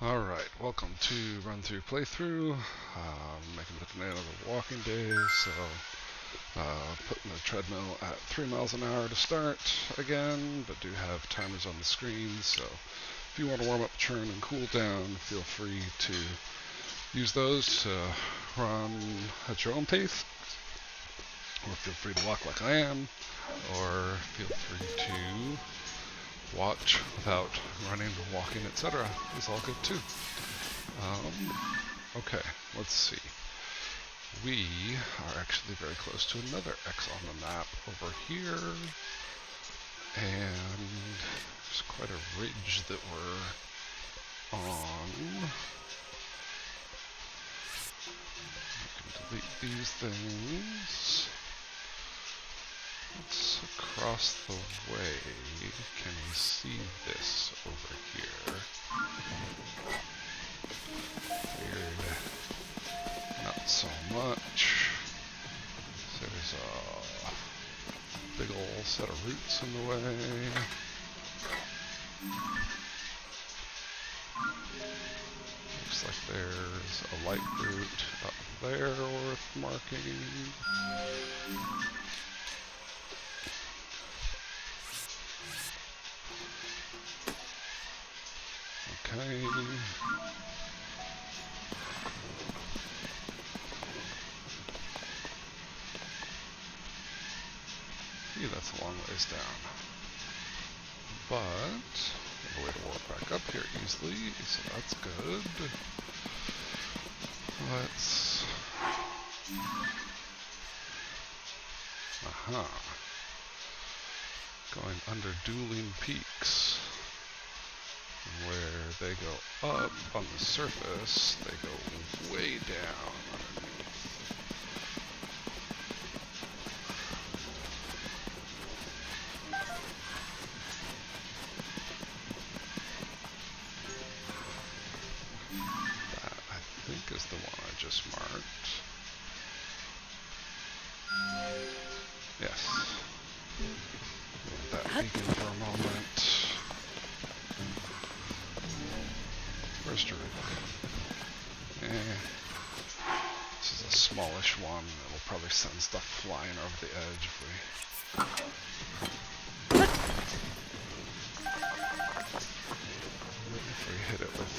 Alright, welcome to Run Through Playthrough. Making it the end of the walking day, so putting the treadmill at 3 miles an hour to start again, but do have timers on the screen, so if you want to warm up, churn, and cool down, feel free to use those to run at your own pace, or feel free to walk like I am, or feel free to watch without running, walking, etc. is all good too. Okay, let's see. We are actually very close to another X on the map over here, and there's quite a ridge that we're on. We can delete these things. What's across the way? Can we see this over here? Weird. Not so much. There's a big ol' set of roots in the way. Looks like there's a light root up there worth marking. Okay. Yeah, that's a long ways down. But I have a way to walk back up here easily, so that's good. Let's... Aha. Going under dueling peaks. Where they go up on the surface, they go way down underneath. That, I think, is the one I just marked. Yes. Let that beacon for a moment. Where's Drew? This is a smallish one. It'll probably send stuff flying over the edge if we hit it with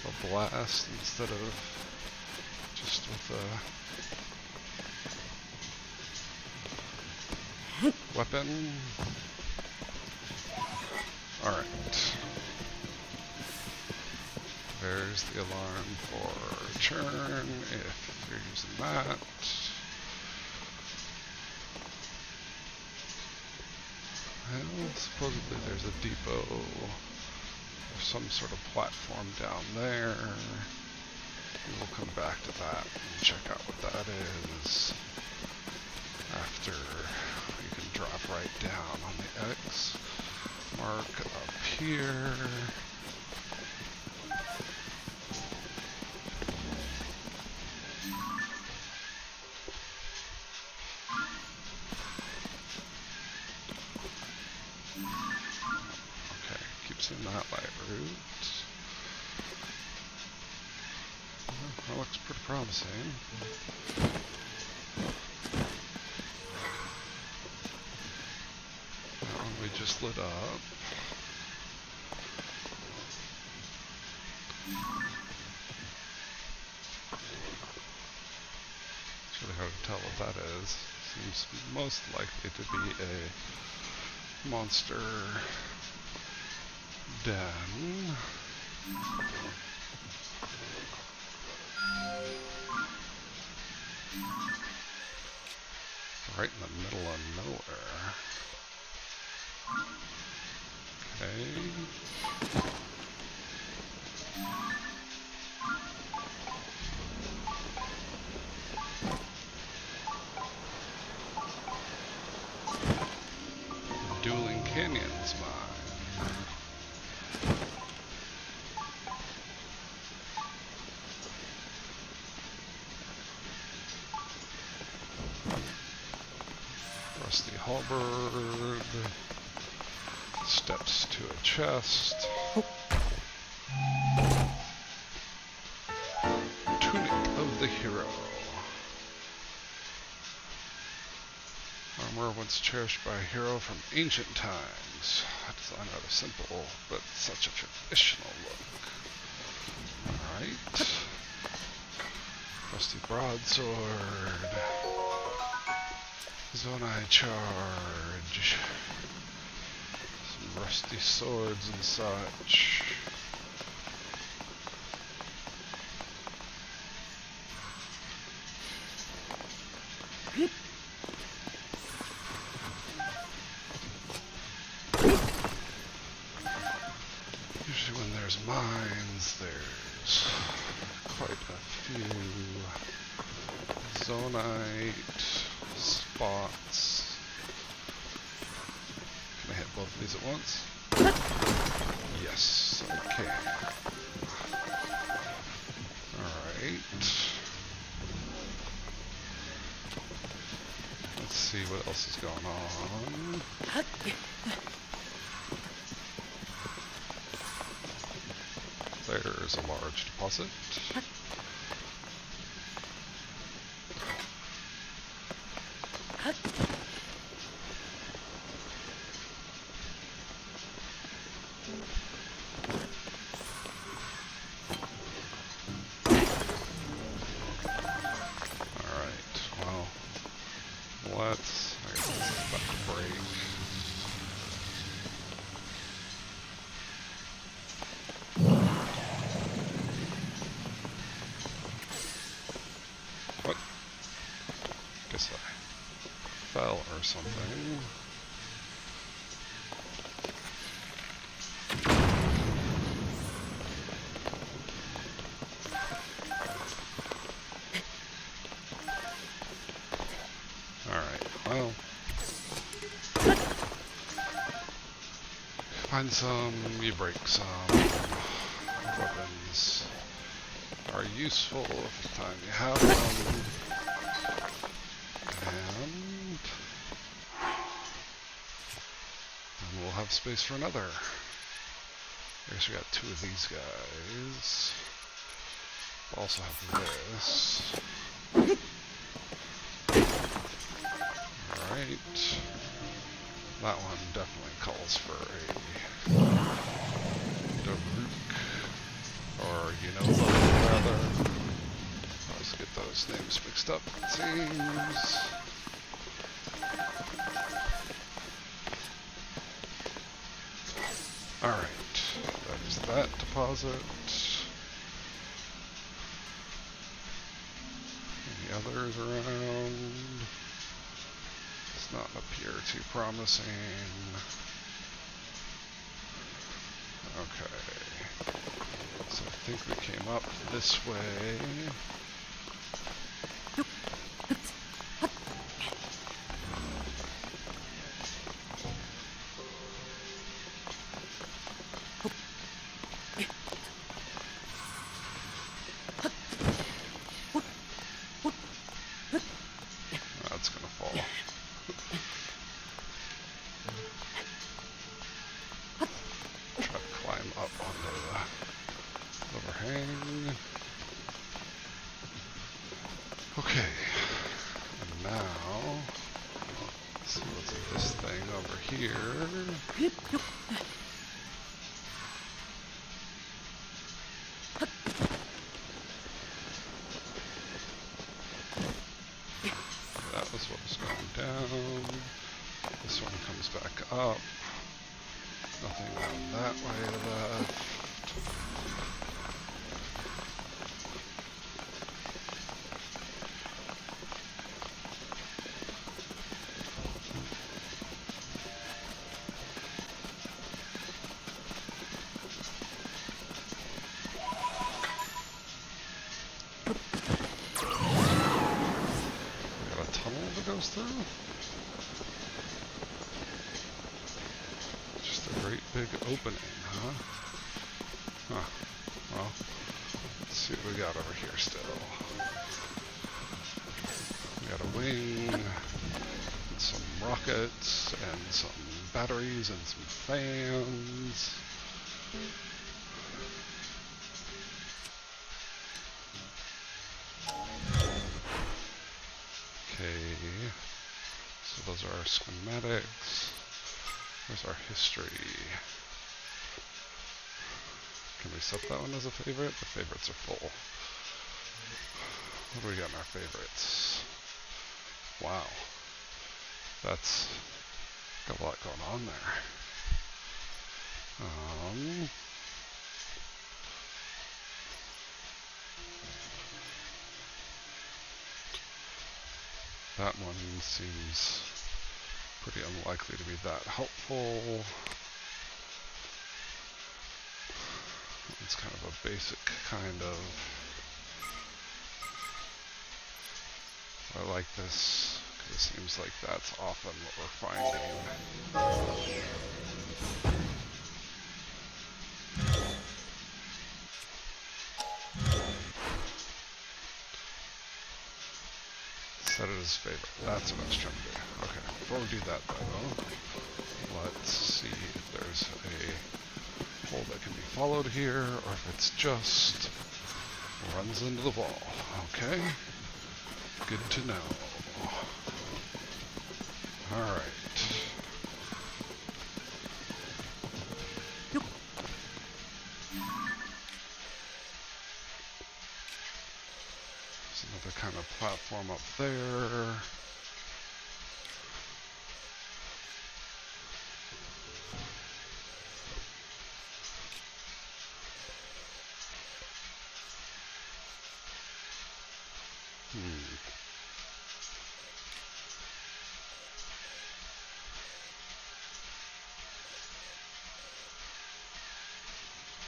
a blast instead of just with a weapon. Alright. There's the alarm for churn if you're using that. Well, supposedly there's a depot or some sort of platform down there. We'll come back to that and check out what that is after you can drop right down on the X. Mark up here. In that light route. That looks pretty promising. That one we just lit up. It's really hard to tell what that is. Seems most likely to be a monster den. Right in the middle of nowhere. Okay. Dueling Canyons mine. Rusty halberd, steps to a chest. armor once cherished by a hero from ancient times. Design rather simple, but such a traditional look. Alright. Rusty broadsword. Zonai charge. Some rusty swords and such. Usually when there's mines, there's quite a few zonite spots. Can I hit both of these at once? Yes, I can. Alright. Let's see what else is going on. There's a large deposit. Alright, well, I guess this is about to break. What? Guess I fell or something. Alright, well. Find some, you break some. Weapons are useful if the time you have them. And we'll have space for another. I guess we got two of these guys. We'll also have this. Alright. That one definitely calls for a Daruk, or rather. I always get those names mixed up, it seems. Alright, that is that deposit. Any others around? Does not appear too promising. Okay. So I think we came up this way. That's gonna fall. Try to climb up onto the overhang. Okay. And now, let's see what's in this thing over here. That was what was going down. This one comes back up. Nothing down that way left. We got a tunnel that goes through? Just a great big opening, huh? Huh. Well, let's see what we got over here still. We got a wing, and some rockets, and some batteries, and some fans. Okay, so those are our schematics. There's our history. Can we set that one as a favorite? The favorites are full. What do we got in our favorites? Wow. That's got a lot going on there. That one seems pretty unlikely to be that helpful. It's kind of a basic kind of... I like this, because it seems like that's often what we're finding. Set it as favorite. That's what I was trying to do. Okay, before we do that though, let's see if there's a hole that can be followed here, or if it's just runs into the wall. Okay, good to know. Alright. There's another kind of platform up there.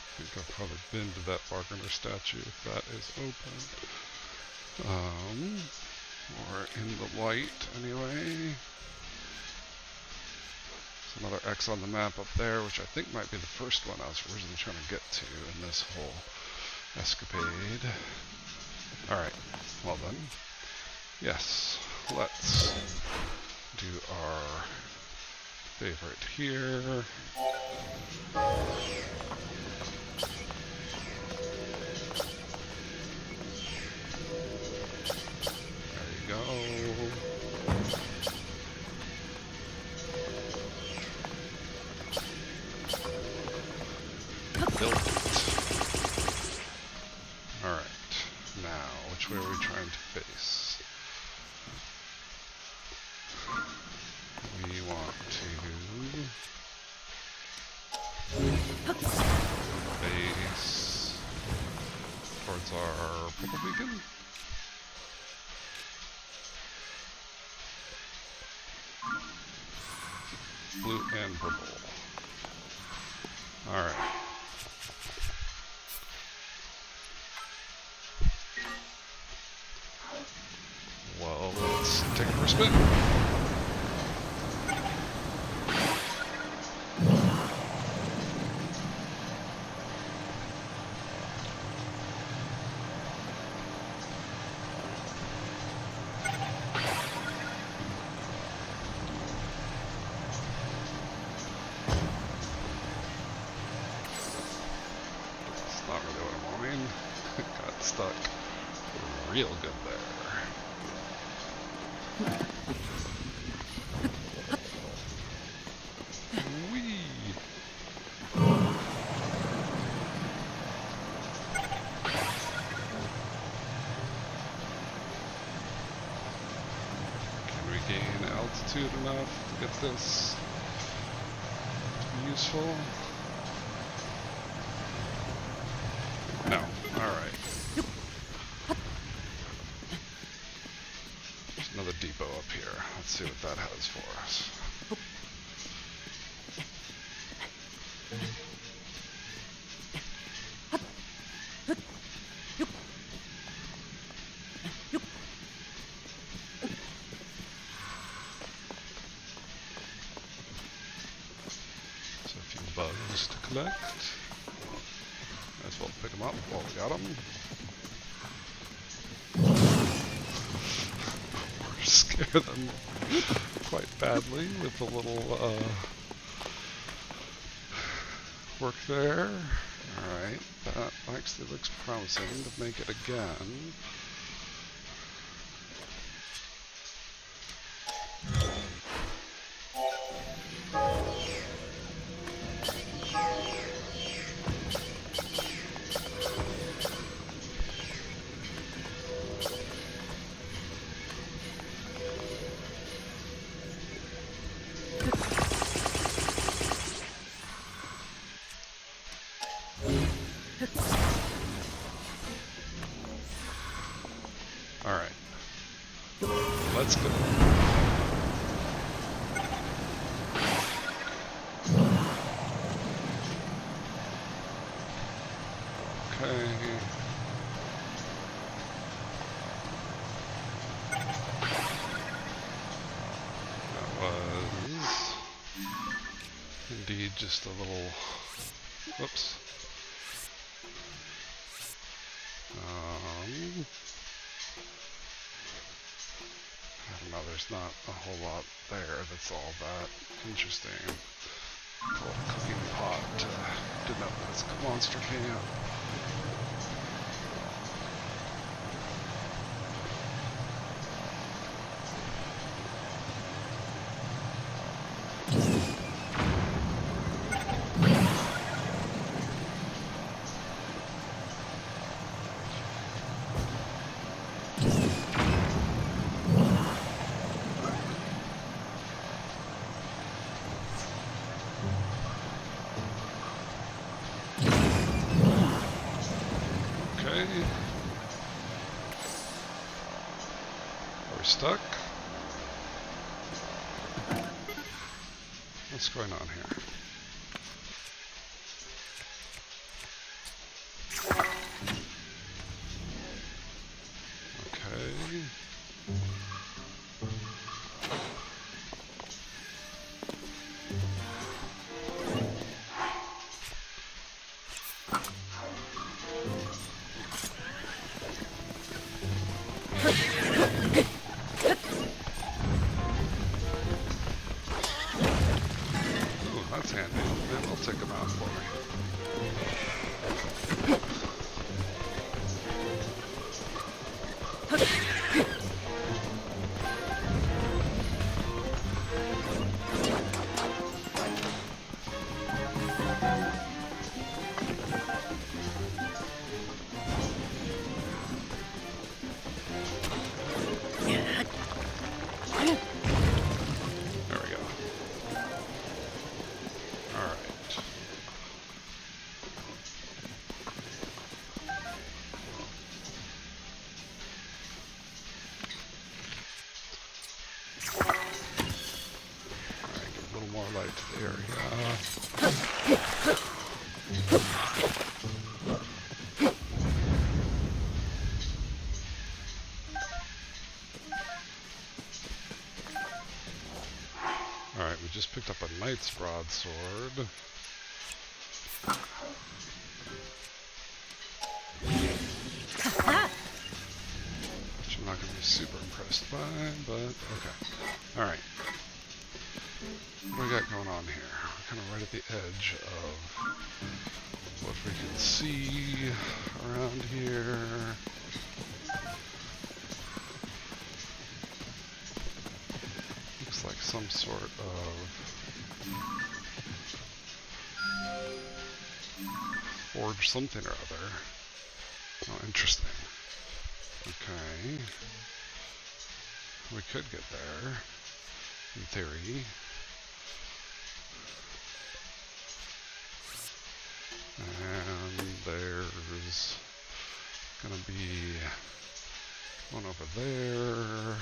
I think I've probably been to that Bargainer statue if that is open. Or in the light anyway. There's another X on the map up there, which I think might be the first one I was originally trying to get to in this whole escapade. Alright, well then. Yes, let's do our favorite here. There you go. Build it. Alright, now, which way are we trying to face? We want to face towards our purple beacon. Blue and purple. Alright. Well, let's take it for a spin. Not really what I'm wanting. Got stuck real good there. Whee! Can we gain altitude enough to get this to be useful? No. Alright. There's another depot up here. Let's see what that has for us. So a few bugs to collect. Might as well pick them up while we got them. Or scare them quite badly with a little work there. Alright, that actually looks promising to make it again. Alright. Let's go. Okay. That was indeed just a little, whoops. I don't know, there's not a whole lot there that's all that interesting. Pull a cooking pot to denote that it's a monster camp. Are we stuck? What's going on here? Okay. That's handy. Maybe I'll take him out for me. There we go. Alright. Give a little more light to the area. Alright, we just picked up a knight's broadsword. Which I'm not going to be super impressed by, but okay. Alright. What do we got going on here? We're kind of right at the edge of what we can see around here. Looks like some sort of forge something or other. Oh, interesting. Okay. We could get there, in theory. And there's gonna be one over there.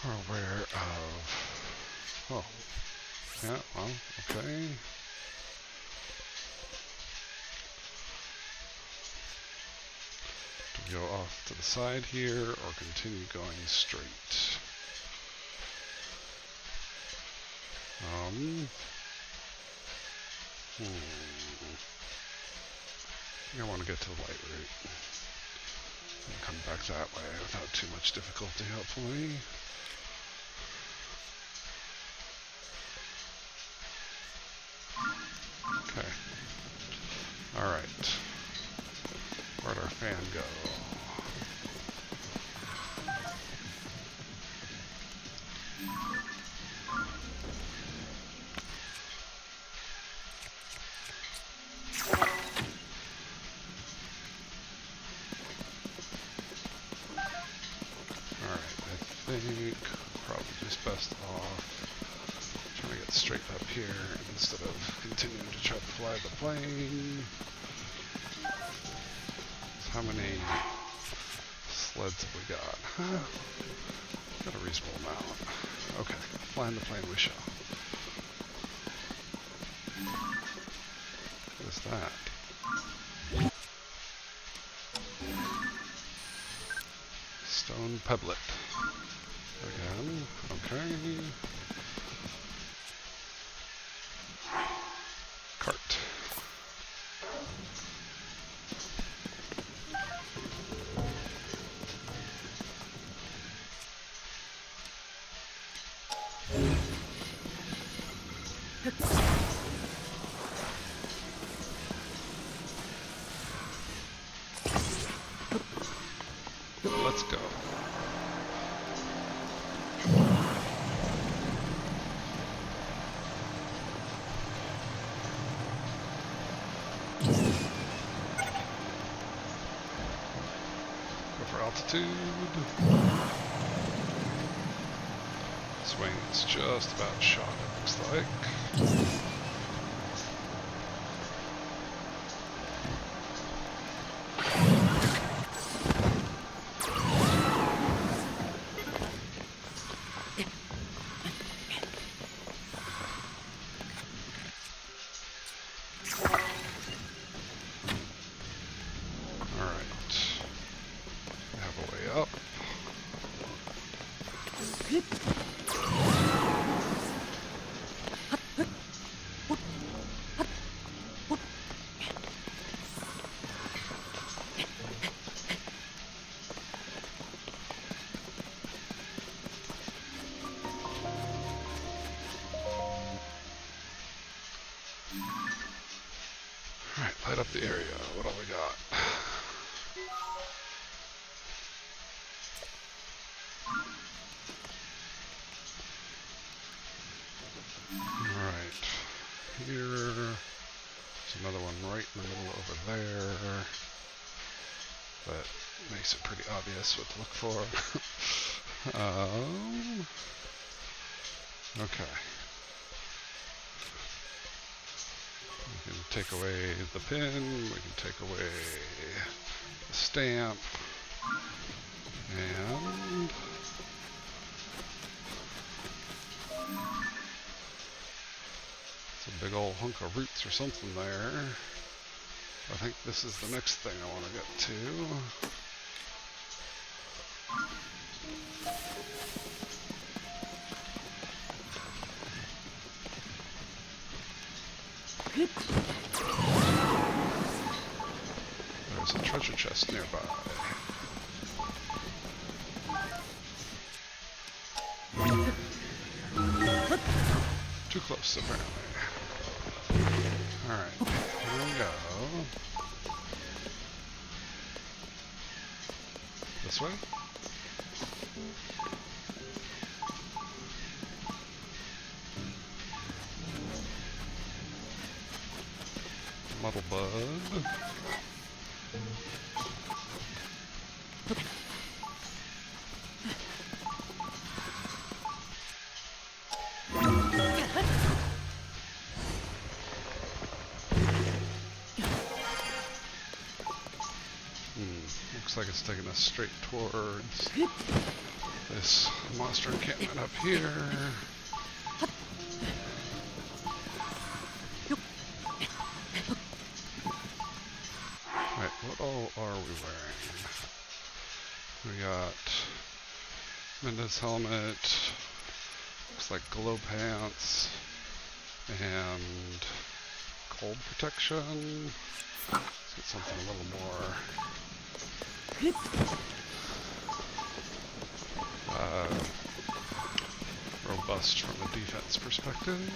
We're aware of... Oh. Yeah, well, okay. Do we go off to the side here, or continue going straight? I think I want to get to the light route. And come back that way without too much difficulty, hopefully. Okay. Alright. Where'd our fan go? I think probably just best off trying to get straight up here instead of continuing to try to fly the plane. So how many sleds have we got? Got a reasonable amount. Okay, flying the plane we shall. What is that? Stone pebblet. Again, okay. Cart. Let's go. Go for altitude. Swing is just about shot, it looks like. Alright, light up the area. What all we got? Alright. Here. There's another one right in the middle over there. That makes it pretty obvious what to look for. Okay. We can take away the pin, we can take away the stamp, and it's a big old hunk of roots or something there. I think this is the next thing I want to get to. There's a treasure chest nearby. Too close, apparently. Alright, here we go. This way? Muddle bud. Looks like it's taking us straight towards this monster encampment up here. Right, what all are we wearing? We got Mendes helmet, looks like glow pants, and cold protection. Let's get something a little more robust from a defense perspective.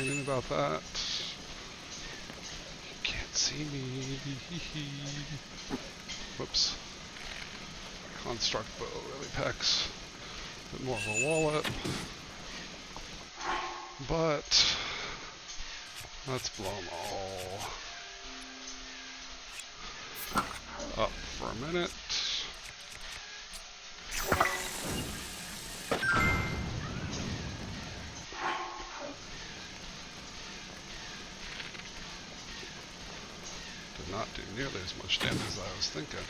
complaining about that. You can't see me. Whoops. Construct bow really packs a bit more of a wallop. But let's blow them all up for a minute. Did not do nearly as much damage as I was thinking.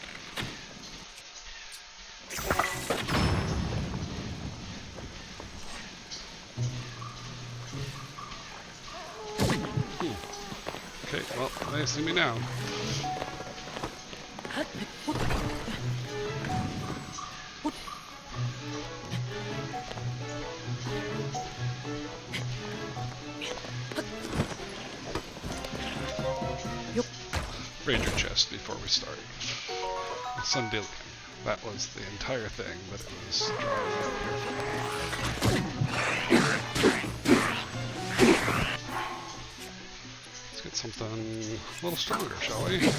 Okay, well, they see me now. Raid your chest before we start. Sundillion. That was the entire thing, but it was drawing up here. Let's get something a little stronger, shall we?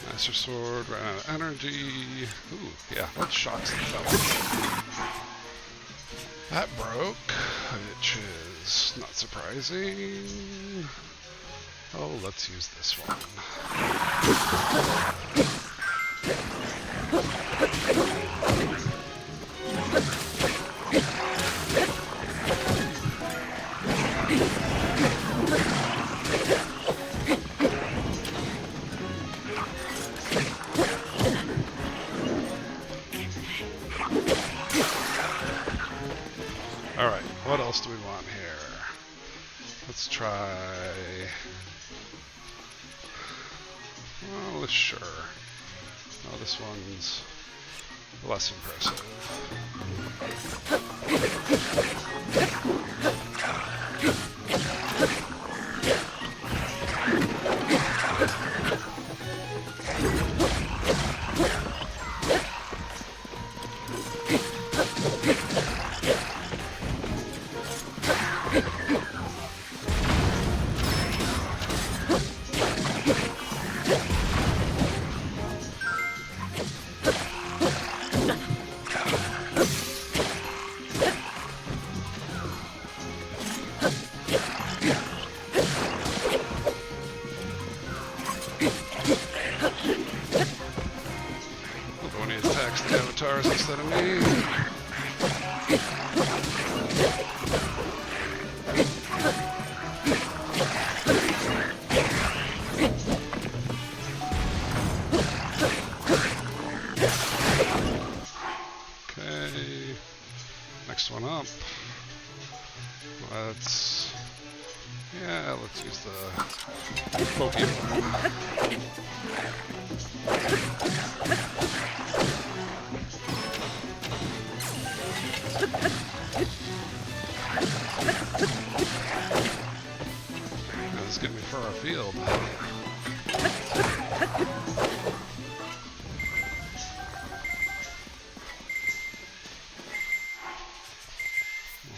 Master Sword, ran out of energy. Ooh, yeah, that shocks the fella. That broke, which is not surprising. Oh, let's use this one. Alright, what else do we want here? Let's try... well, sure. Oh, this one's less impressive. When he attacks the avatars instead of me. Okay, next one up. Let's use the Pokemon. This is getting me far afield. We'll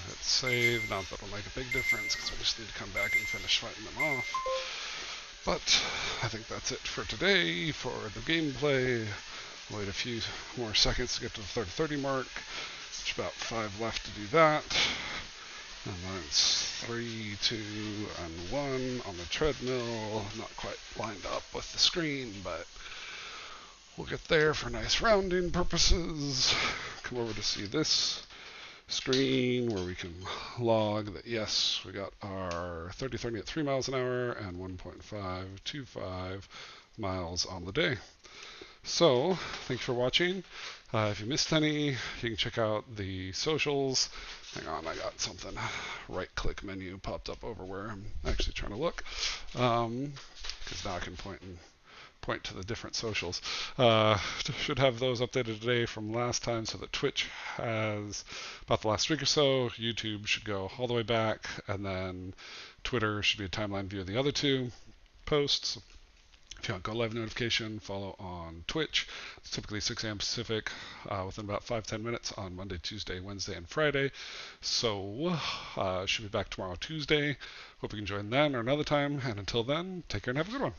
hit save. Not that it'll make a big difference because we just need to come back and finish fighting them off. But I think that's it for today for the gameplay. Wait a few more seconds to get to the 30 mark. There's about 5 left to do that. And then it's 3, 2, and 1 on the treadmill. Not quite lined up with the screen, but we'll get there for nice rounding purposes. come over to see this screen where we can log that, yes, we got our 30-30 at 3 miles an hour and 1.525 miles on the day. So, thanks for watching. If you missed any, you can check out the socials. Hang on, I got something. Right-click menu popped up over where I'm actually trying to look. Because now I can point to the different socials. Should have those updated today from last time, so that Twitch has about the last week or so. YouTube should go all the way back, and then Twitter should be a timeline view of the other two posts. If you want Go Live notification, follow on Twitch. It's typically 6 a.m. Pacific, within about 5-10 minutes on Monday, Tuesday, Wednesday, and Friday. So, should be back tomorrow, Tuesday. Hope you can join then or another time. And until then, take care and have a good one.